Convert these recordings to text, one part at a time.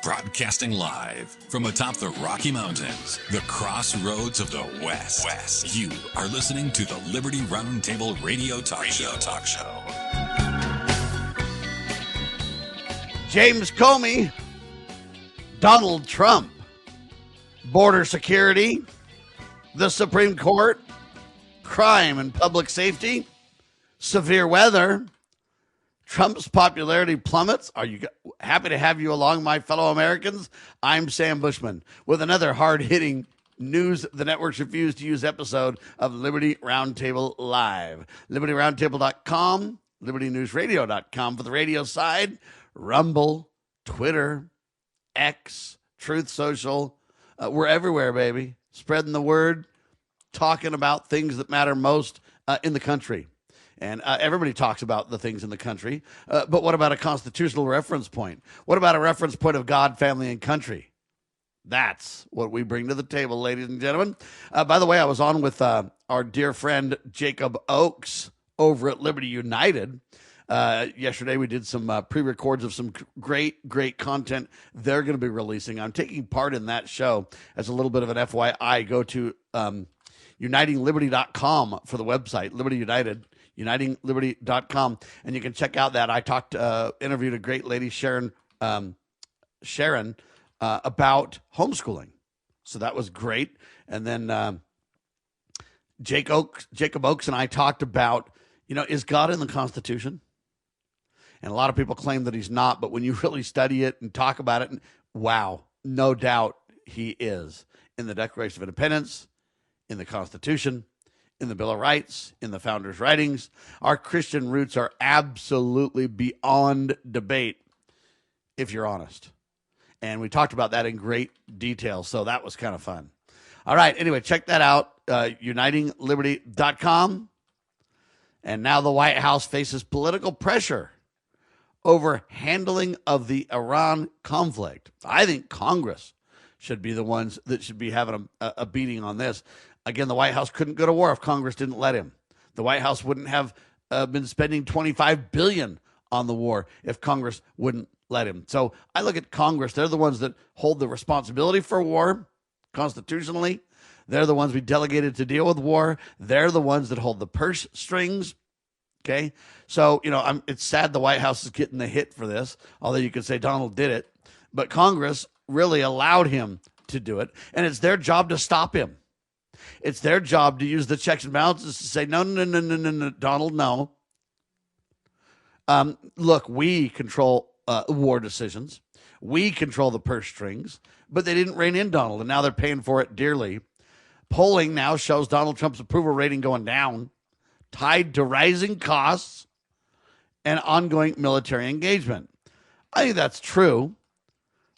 Broadcasting live from atop the Rocky Mountains, the crossroads of the West. You are listening to the Liberty RoundTable Radio Talk Show. James Comey, Donald Trump, border security, the Supreme Court, crime and public safety, severe weather, Trump's popularity plummets. Are you happy to have you along, my fellow Americans? I'm Sam Bushman with another hard-hitting news the networks refuse to use episode of Liberty Roundtable Live. LibertyRoundtable.com, LibertyNewsRadio.com for the radio side, Rumble, Twitter, X, Truth Social. We're everywhere, baby. Spreading the word, talking about things that matter most in the country. And everybody talks about the things in the country. But what about a constitutional reference point? What about a reference point of God, family, and country? That's what we bring to the table, ladies and gentlemen. By the way, I was on with our dear friend Jacob Oakes over at Liberty United. Yesterday, we did some pre-records of some great content they're going to be releasing. I'm taking part in that show as a little bit of an FYI. Go to unitingliberty.com for the website, Liberty United. unitingliberty.com, and you can check out that. I interviewed a great lady, Sharon, about homeschooling. So that was great. And then Jacob Oakes and I talked about, is God in the Constitution? And a lot of people claim that he's not, but when you really study it and talk about it, wow, no doubt he is. In the Declaration of Independence, in the Constitution, in the Bill of Rights, in the Founders' Writings. Our Christian roots are absolutely beyond debate, if you're honest. And we talked about that in great detail, so that was kind of fun. All right, anyway, check that out, unitingliberty.com. And now the White House faces political pressure over handling of the Iran conflict. I think Congress should be the ones that should be having a beating on this. Again, the White House couldn't go to war if Congress didn't let him. The White House wouldn't have been spending $25 billion on the war if Congress wouldn't let him. So I look at Congress. They're the ones that hold the responsibility for war constitutionally. They're the ones we delegated to deal with war. They're the ones that hold the purse strings. Okay? So, it's sad the White House is getting the hit for this, although you could say Donald did it. But Congress really allowed him to do it, and it's their job to stop him. It's their job to use the checks and balances to say, no, Donald, no. Look, we control war decisions. We control the purse strings, but they didn't rein in Donald, and now they're paying for it dearly. Polling now shows Donald Trump's approval rating going down, tied to rising costs and ongoing military engagement. I think that's true,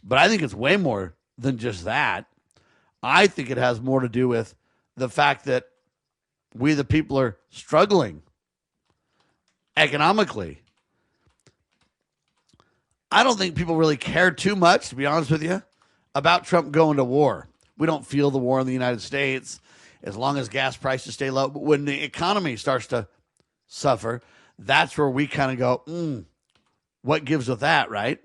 but I think it's way more than just that. I think it has more to do with the fact that we, the people, are struggling economically. I don't think people really care too much, to be honest with you, about Trump going to war. We don't feel the war in the United States as long as gas prices stay low. But when the economy starts to suffer, that's where we kind of go, what gives with that, right?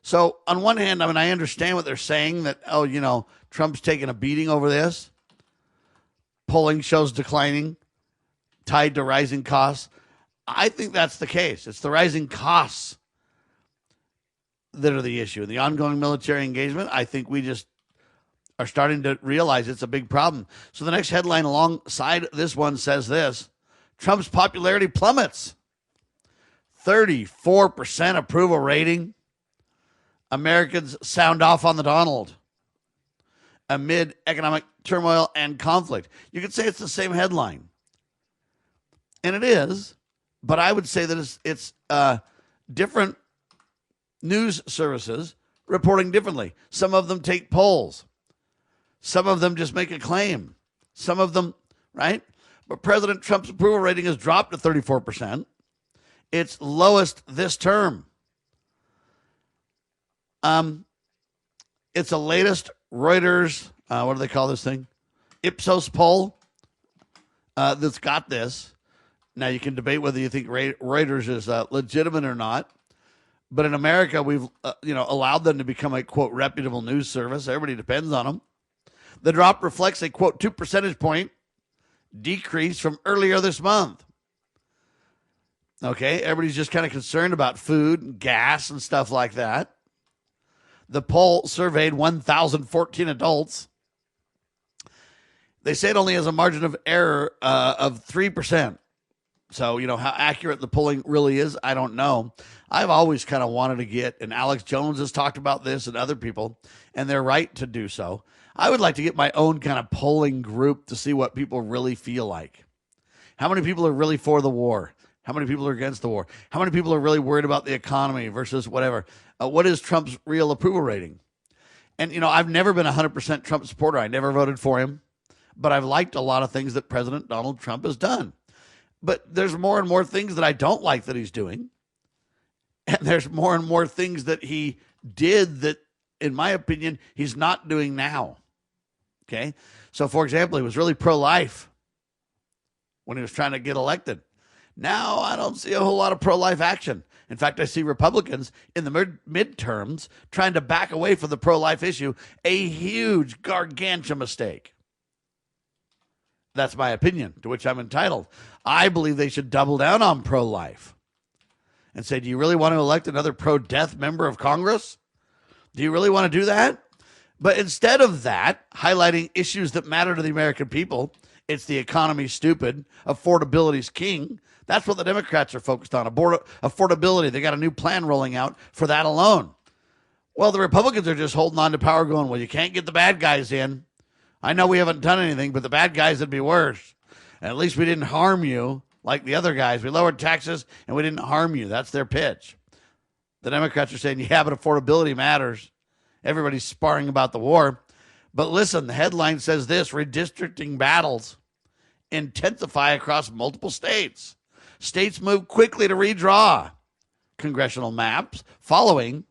So on one hand, I understand what they're saying, that, Trump's taking a beating over this. Polling shows declining, tied to rising costs. I think that's the case. It's the rising costs that are the issue. The ongoing military engagement, I think we just are starting to realize it's a big problem. So the next headline alongside this one says this: Trump's popularity plummets. 34% approval rating. Americans sound off on the Donald amid economic turmoil and conflict. You could say it's the same headline. And it is, but I would say that it's different news services reporting differently. Some of them take polls. Some of them just make a claim. Some of them, right? But President Trump's approval rating has dropped to 34%. It's lowest this term. It's the latest Reuters, what do they call this thing? Ipsos poll that's got this. Now, you can debate whether you think Reuters is legitimate or not, But in America, we've allowed them to become a, quote, reputable news service. Everybody depends on them. The drop reflects a, quote, 2 percentage point decrease from earlier this month. Okay, everybody's just kind of concerned about food and gas and stuff like that. The poll surveyed 1,014 adults. They say it only has a margin of error of 3%. So, how accurate the polling really is, I don't know. I've always kind of wanted to get, and Alex Jones has talked about this and other people, and they're right to do so. I would like to get my own kind of polling group to see what people really feel like. How many people are really for the war? How many people are against the war? How many people are really worried about the economy versus whatever? What is Trump's real approval rating? And, I've never been a 100% Trump supporter. I never voted for him, but I've liked a lot of things that President Donald Trump has done. But there's more and more things that I don't like that he's doing. And there's more and more things that he did that, in my opinion, he's not doing now. Okay? So, for example, he was really pro-life when he was trying to get elected. Now, I don't see a whole lot of pro-life action. In fact, I see Republicans in the midterms trying to back away from the pro-life issue, a huge, gargantuan mistake. That's my opinion, to which I'm entitled. I believe they should double down on pro-life and say, do you really want to elect another pro-death member of Congress? Do you really want to do that? But instead of that, highlighting issues that matter to the American people, it's the economy stupid, affordability's king. That's what the Democrats are focused on, affordability. They got a new plan rolling out for that alone. Well, the Republicans are just holding on to power going, well, you can't get the bad guys in. I know we haven't done anything, but the bad guys would be worse. And at least we didn't harm you like the other guys. We lowered taxes and we didn't harm you. That's their pitch. The Democrats are saying, yeah, but affordability matters. Everybody's sparring about the war. But listen, the headline says this: redistricting battles intensify across multiple states. States move quickly to redraw congressional maps following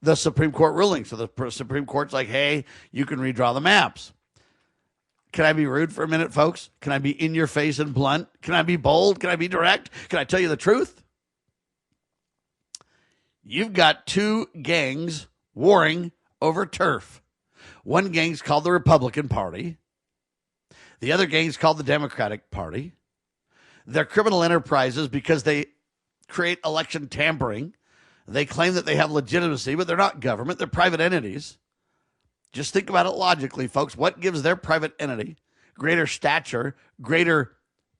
the Supreme Court ruling. So the Supreme Court's like, hey, you can redraw the maps. Can I be rude for a minute, folks? Can I be in your face and blunt? Can I be bold? Can I be direct? Can I tell you the truth? You've got two gangs warring over turf. One gang's called the Republican Party. The other gang's called the Democratic Party. They're criminal enterprises because they create election tampering. They claim that they have legitimacy, but they're not government. They're private entities. Just think about it logically, folks. What gives their private entity greater stature, greater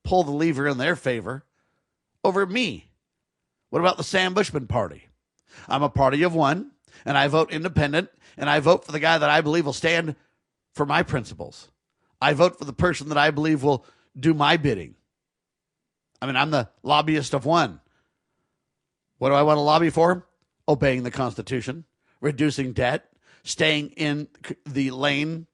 pull the lever in their favor over me? What about the Sam Bushman Party? I'm a party of one, and I vote independent, and I vote for the guy that I believe will stand for my principles. I vote for the person that I believe will do my bidding. I mean, I'm the lobbyist of one. What do I want to lobby for? Obeying the Constitution, reducing debt, staying in the lane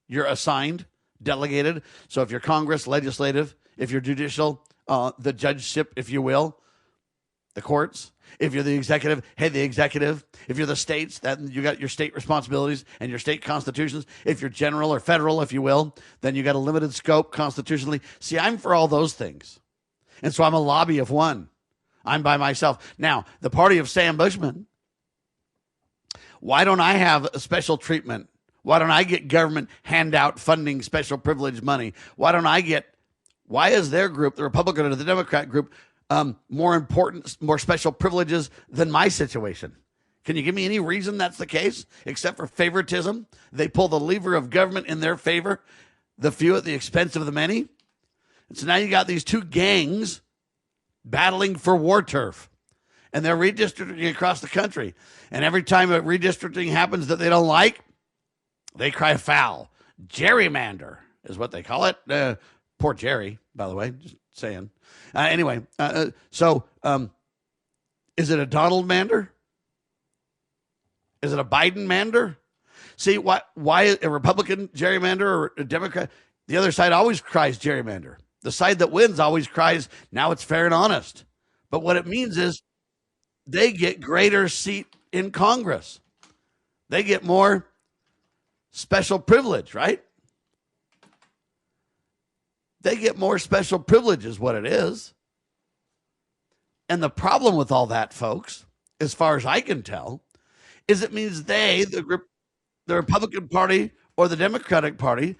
you're assigned, delegated. So if you're Congress, legislative, if you're judicial, the judgeship, if you will, the courts. If you're the executive, hey, the executive. If you're the states, then you got your state responsibilities and your state constitutions. If you're general or federal, if you will, then you got a limited scope constitutionally. See, I'm for all those things. And so I'm a lobby of one. I'm by myself. Now, the party of Sam Bushman, why don't I have a special treatment? Why don't I get government handout funding, special privilege money? Why is their group, the Republican or the Democrat group, more important, more special privileges than my situation? Can you give me any reason that's the case, except for favoritism? They pull the lever of government in their favor, the few at the expense of the many. And so now you got these two gangs battling for war turf, and they're redistricting across the country. And every time a redistricting happens that they don't like, they cry foul. Gerrymander is what they call it. Poor Jerry, by the way, just saying. Anyway, so is it a Donald Mander? Is it a Biden Mander? See, why a Republican gerrymander or a Democrat? The other side always cries gerrymander. The side that wins always cries, now it's fair and honest. But what it means is they get greater seat in Congress. They get more special privilege, right? They get more special privilege is what it is. And the problem with all that, folks, as far as I can tell, is it means the Republican Party or the Democratic Party,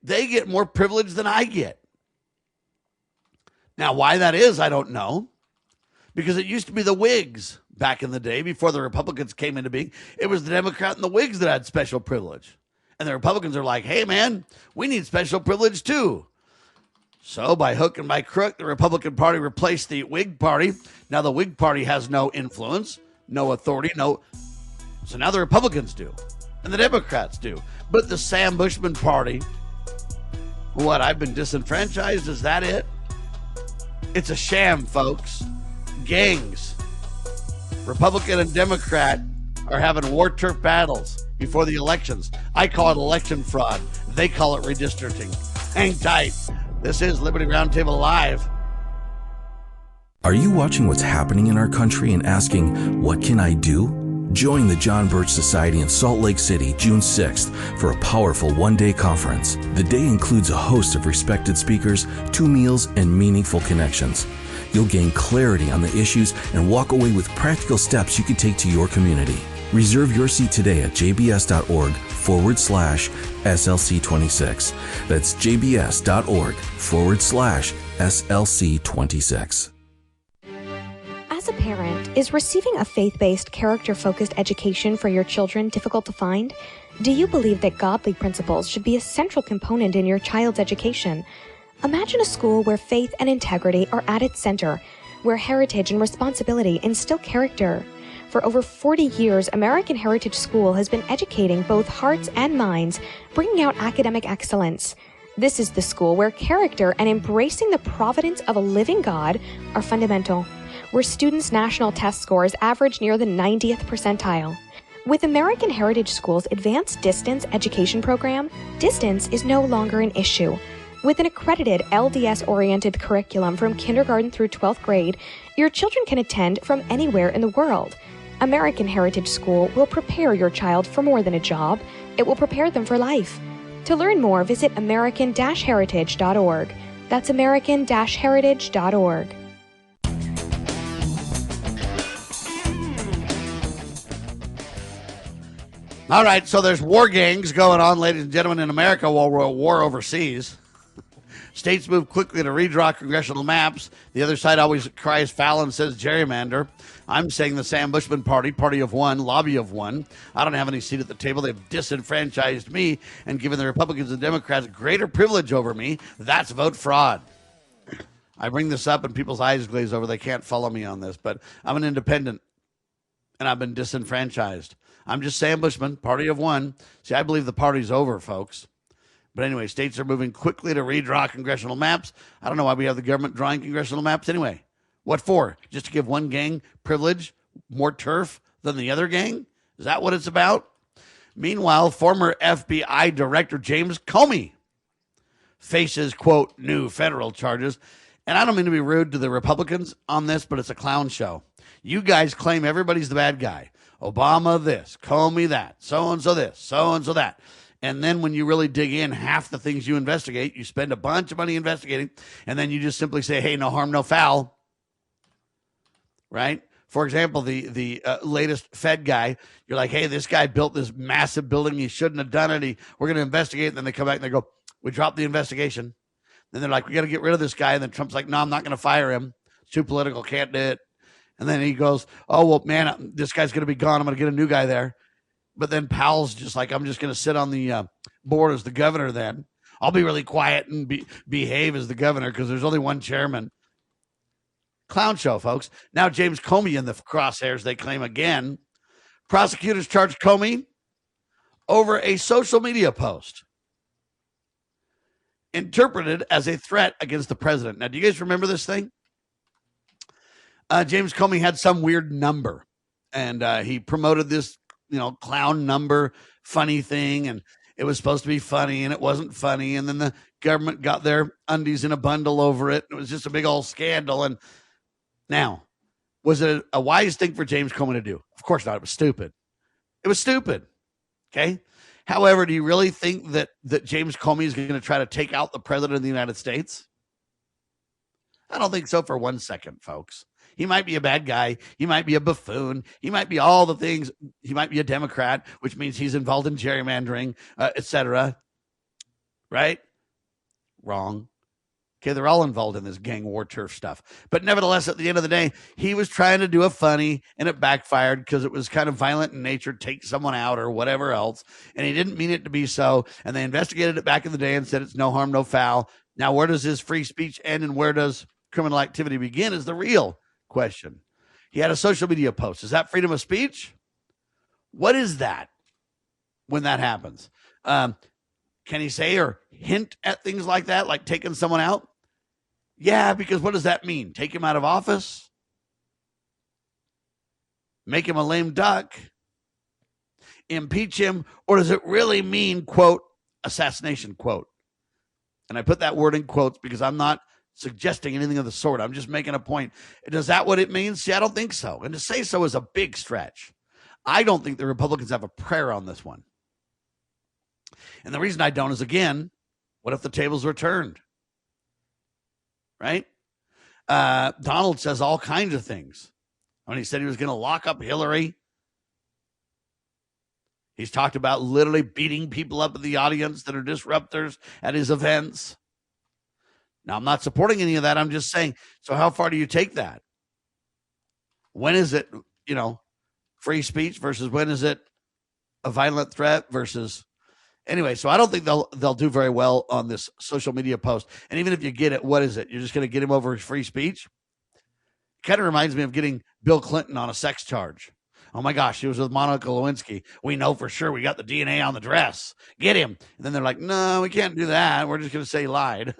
they get more privilege than I get. Now, why that is, I don't know. Because it used to be the Whigs back in the day before the Republicans came into being. It was the Democrat and the Whigs that had special privilege. And the Republicans are like, hey, man, we need special privilege too. So by hook and by crook, the Republican Party replaced the Whig Party. Now the Whig Party has no influence, no authority, no. So now the Republicans do. And the Democrats do. But the Sam Bushman Party, what, I've been disenfranchised? Is that it? It's a sham, folks. Gangs, Republican and Democrat, are having war turf battles before the elections. I call it election fraud. They call it redistricting. Hang tight. This is Liberty Roundtable Live. Are you watching what's happening in our country and asking, what can I do? Join the John Birch Society in Salt Lake City, June 6th, for a powerful one-day conference. The day includes a host of respected speakers, 2 meals, and meaningful connections. You'll gain clarity on the issues and walk away with practical steps you can take to your community. Reserve your seat today at jbs.org/SLC26. That's jbs.org/SLC26. As a parent, is receiving a faith-based, character-focused education for your children difficult to find? Do you believe that godly principles should be a central component in your child's education? Imagine a school where faith and integrity are at its center, where heritage and responsibility instill character. For over 40 years, American Heritage School has been educating both hearts and minds, bringing out academic excellence. This is the school where character and embracing the providence of a living God are fundamental, where students' national test scores average near the 90th percentile. With American Heritage School's advanced distance education program, distance is no longer an issue. With an accredited LDS-oriented curriculum from kindergarten through 12th grade, your children can attend from anywhere in the world. American Heritage School will prepare your child for more than a job. It will prepare them for life. To learn more, visit american-heritage.org. That's american-heritage.org. All right, so there's war gangs going on, ladies and gentlemen, in America while we're at war overseas. States move quickly to redraw congressional maps. The other side always cries foul and says gerrymander. I'm saying the Sam Bushman Party, party of one, lobby of one. I don't have any seat at the table. They've disenfranchised me and given the Republicans and Democrats greater privilege over me. That's vote fraud. I bring this up and people's eyes glaze over. They can't follow me on this, but I'm an independent and I've been disenfranchised. I'm just Sam Bushman, party of one. See, I believe the party's over, folks. But anyway, states are moving quickly to redraw congressional maps. I don't know why we have the government drawing congressional maps anyway. What for? Just to give one gang privilege, more turf than the other gang? Is that what it's about? Meanwhile, former FBI Director James Comey faces, quote, new federal charges. And I don't mean to be rude to the Republicans on this, but it's a clown show. You guys claim everybody's the bad guy. Obama this, Comey that, so-and-so this, so-and-so that. And then when you really dig in, half the things you investigate, you spend a bunch of money investigating, and then you just simply say, hey, no harm, no foul, right? For example, the latest Fed guy, you're like, hey, this guy built this massive building. He shouldn't have done it. We're going to investigate. And then they come back and they go, we dropped the investigation. Then they're like, we got to get rid of this guy. And then Trump's like, no, I'm not going to fire him. It's too political, can't do it. And then he goes, oh, well, man, this guy's going to be gone. I'm going to get a new guy there. But then Powell's just like, I'm just going to sit on the board as the governor then. I'll be really quiet and behave as the governor because there's only one chairman. Clown show, folks. Now James Comey in the crosshairs, they claim again. Prosecutors charged Comey over a social media post interpreted as a threat against the president. Now, do you guys remember this thing? James Comey had some weird number, and he promoted this clown number, funny thing, and it was supposed to be funny, and it wasn't funny, and then the government got their undies in a bundle over it. It was just a big old scandal. And now, was it a wise thing for James Comey to do? Of course not. It was stupid. It was stupid. Okay. However, do you really think that James Comey is going to try to take out the president of the United States? I don't think so for 1 second, folks. He might be a bad guy. He might be a buffoon. He might be all the things. He might be a Democrat, which means he's involved in gerrymandering, etc. Right? Wrong. Okay, they're all involved in this gang war turf stuff. But nevertheless, at the end of the day, he was trying to do a funny, and it backfired because it was kind of violent in nature, take someone out or whatever else, and he didn't mean it to be so. And they investigated it back in the day and said it's no harm, no foul. Now, where does his free speech end and where does criminal activity begin is the real question. He had a social media post. Is that freedom of speech? What is that when that happens? Can he say or hint at things like that, like taking someone out? Yeah, because what does that mean? Take him out of office? Make him a lame duck? Impeach him? Or does it really mean, quote, assassination, quote? And I put that word in quotes because I'm not suggesting anything of the sort. I'm just making a point. Is that what it means? See, I don't think so. And to say so is a big stretch. I don't think the Republicans have a prayer on this one. And the reason I don't is, again, what if the tables were turned? Right? Donald says all kinds of things. When he said he was going to lock up Hillary, he's talked about literally beating people up in the audience that are disruptors at his events. Now, I'm not supporting any of that. I'm just saying, so how far do you take that? When is it, free speech versus when is it a violent threat versus... Anyway, so I don't think they'll do very well on this social media post. And even if you get it, what is it? You're just going to get him over his free speech? It kind of reminds me of getting Bill Clinton on a sex charge. Oh, my gosh, he was with Monica Lewinsky. We know for sure we got the DNA on the dress. Get him. And then they're like, no, we can't do that. We're just going to say he lied.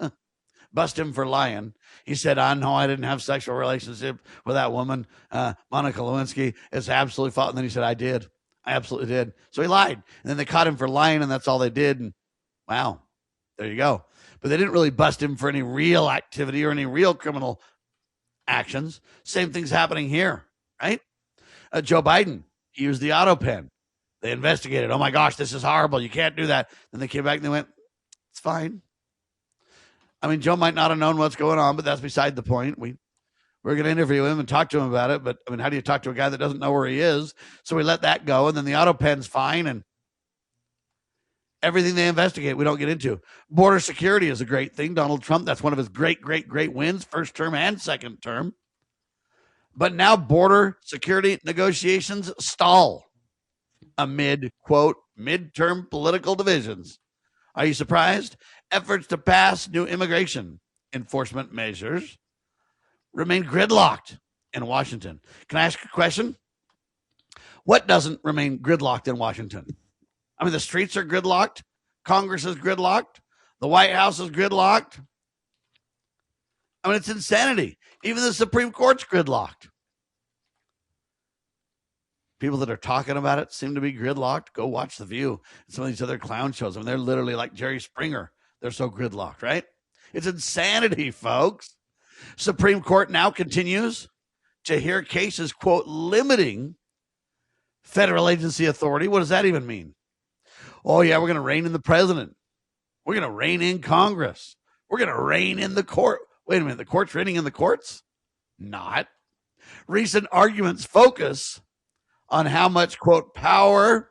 Bust him for lying. He said, I know I didn't have sexual relationship with that woman, Monica Lewinsky. It's absolutely false. And then he said, I did. I absolutely did. So he lied. And then they caught him for lying, and that's all they did. And wow, there you go. But they didn't really bust him for any real activity or any real criminal actions. Same thing's happening here, right? Joe Biden, he used the auto pen. They investigated. Oh, my gosh, this is horrible. You can't do that. Then they came back and they went, it's fine. I mean, Joe might not have known what's going on, but that's beside the point. We're going to interview him and talk to him about it. But, I mean, how do you talk to a guy that doesn't know where he is? So we let that go. And then the auto pen's fine. And everything they investigate, we don't get into. Border security is a great thing. Donald Trump, that's one of his great, great, great wins, first term and second term. But now border security negotiations stall amid, quote, midterm political divisions. Are you surprised? Efforts to pass new immigration enforcement measures remain gridlocked in Washington. Can I ask a question? What doesn't remain gridlocked in Washington? I mean, the streets are gridlocked. Congress is gridlocked. The White House is gridlocked. I mean, it's insanity. Even the Supreme Court's gridlocked. People that are talking about it seem to be gridlocked. Go watch The View and some of these other clown shows. I mean, they're literally like Jerry Springer. They're so gridlocked, right? It's insanity, folks. Supreme Court now continues to hear cases, quote, limiting federal agency authority. What does that even mean? Oh, yeah, we're going to rein in the president. We're going to rein in Congress. We're going to rein in the court. Wait a minute, the court's reining in the courts? Not. Recent arguments focus on how much, quote, power.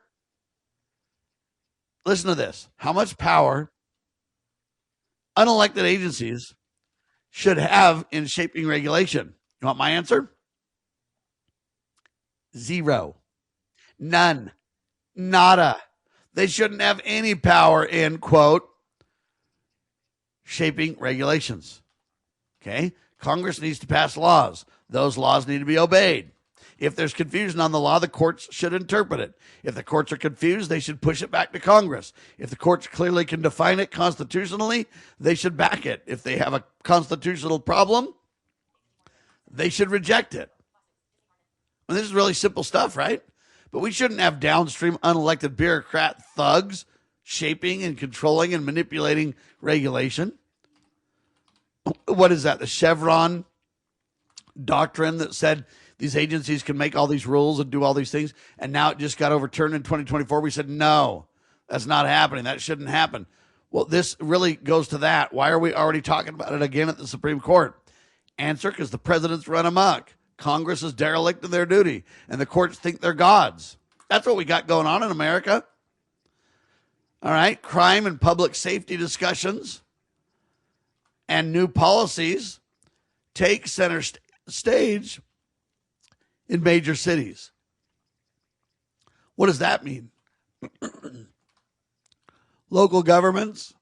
Listen to this. How much power unelected agencies should have in shaping regulation. You want my answer? Zero. None. Nada. They shouldn't have any power in, quote, shaping regulations. Okay? Congress needs to pass laws. Those laws need to be obeyed. If there's confusion on the law, the courts should interpret it. If the courts are confused, they should push it back to Congress. If the courts clearly can define it constitutionally, they should back it. If they have a constitutional problem, they should reject it. And this is really simple stuff, right? But we shouldn't have downstream unelected bureaucrat thugs shaping and controlling and manipulating regulation. What is that? The Chevron doctrine that said these agencies can make all these rules and do all these things, and now it just got overturned in 2024. We said, no, that's not happening. That shouldn't happen. Well, this really goes to that. Why are we already talking about it again at the Supreme Court? Answer, because the president's run amok. Congress is derelict in their duty, and the courts think they're gods. That's what we got going on in America. All right, crime and public safety discussions and new policies take center stage in major cities. What does that mean? Local governments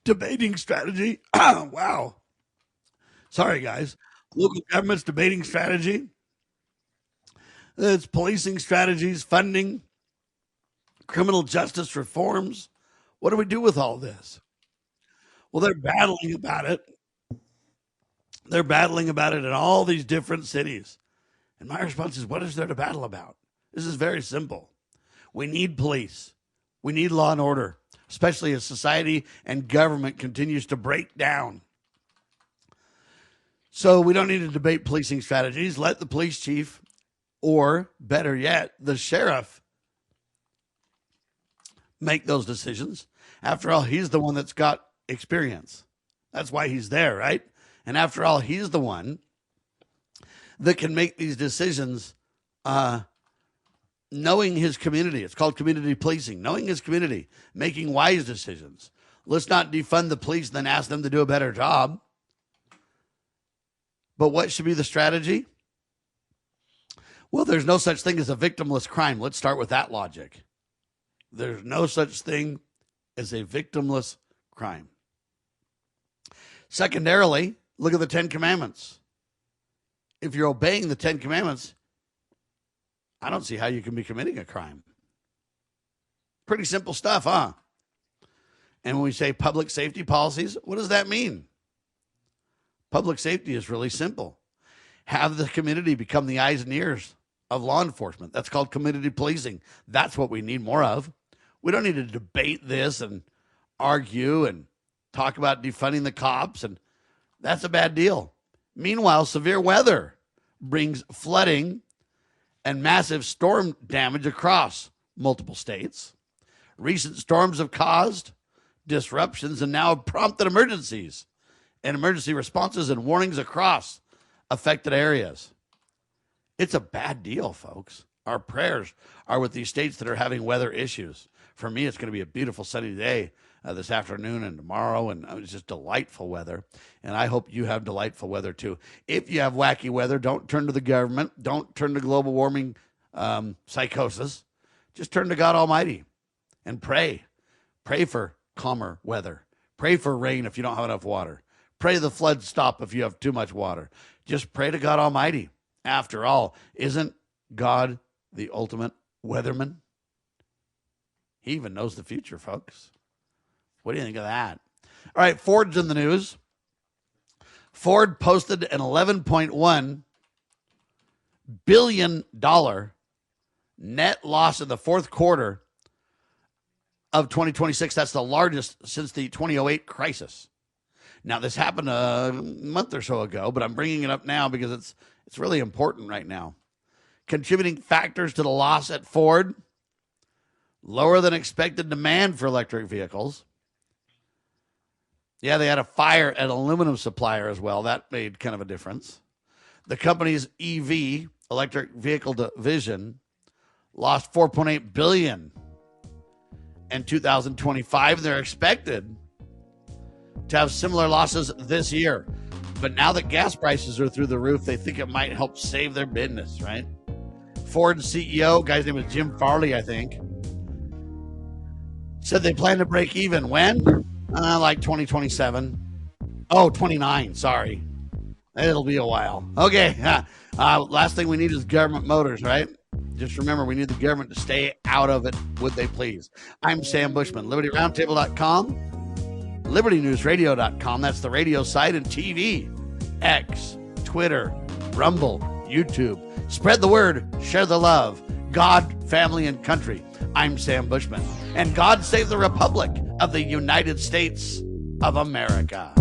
debating strategy. Wow. Sorry, guys. Local governments debating strategy. It's policing strategies, funding, criminal justice reforms. What do we do with all this? Well, they're battling about it. They're battling about it in all these different cities. And my response is, what is there to battle about? This is very simple. We need police. We need law and order, especially as society and government continues to break down. So we don't need to debate policing strategies. Let the police chief, or better yet, the sheriff, make those decisions. After all, he's the one that's got experience. That's why he's there, right? And after all, he's the one that can make these decisions knowing his community. It's called community policing, knowing his community, making wise decisions. Let's not defund the police and then ask them to do a better job. But what should be the strategy? Well, there's no such thing as a victimless crime. Let's start with that logic. There's no such thing as a victimless crime. Secondarily, look at the 10 Commandments. If you're obeying the 10 Commandments, I don't see how you can be committing a crime. Pretty simple stuff, huh? And when we say public safety policies, what does that mean? Public safety is really simple. Have the community become the eyes and ears of law enforcement. That's called community policing. That's what we need more of. We don't need to debate this and argue and talk about defunding the cops, and that's a bad deal. Meanwhile, severe weather brings flooding and massive storm damage across multiple states. Recent storms have caused disruptions and now have prompted emergencies and emergency responses and warnings across affected areas. It's a bad deal, folks. Our prayers are with these states that are having weather issues. For me, it's going to be a beautiful sunny day this afternoon and tomorrow, and it's just delightful weather. And I hope you have delightful weather too. If you have wacky weather, don't turn to the government. Don't turn to global warming psychosis. Just turn to God Almighty and pray. Pray for calmer weather. Pray for rain if you don't have enough water. Pray the floods stop if you have too much water. Just pray to God Almighty. After all, isn't God the ultimate weatherman? He even knows the future, folks. What do you think of that? All right, Ford's in the news. Ford posted an $11.1 billion net loss in the fourth quarter of 2026. That's the largest since the 2008 crisis. Now, this happened a month or so ago, but I'm bringing it up now because it's really important right now. Contributing factors to the loss at Ford: lower than expected demand for electric vehicles. Yeah, they had a fire at an aluminum supplier as well. That made kind of a difference. The company's EV, electric vehicle division, lost $4.8 billion in 2025. They're expected to have similar losses this year. But now that gas prices are through the roof, they think it might help save their business, right? Ford's CEO, guy's name is Jim Farley, I think, said they plan to break even when? Like 2027. Oh, 29, sorry. It'll be a while. Okay, last thing we need is government motors, right? Just remember, we need the government to stay out of it, would they please. I'm Sam Bushman, LibertyRoundTable.com. LibertyNewsRadio.com. That's the radio site, and TV, X, Twitter, Rumble, YouTube. Spread the word, share the love. God, family, and country. I'm Sam Bushman. And God save the Republic of the United States of America.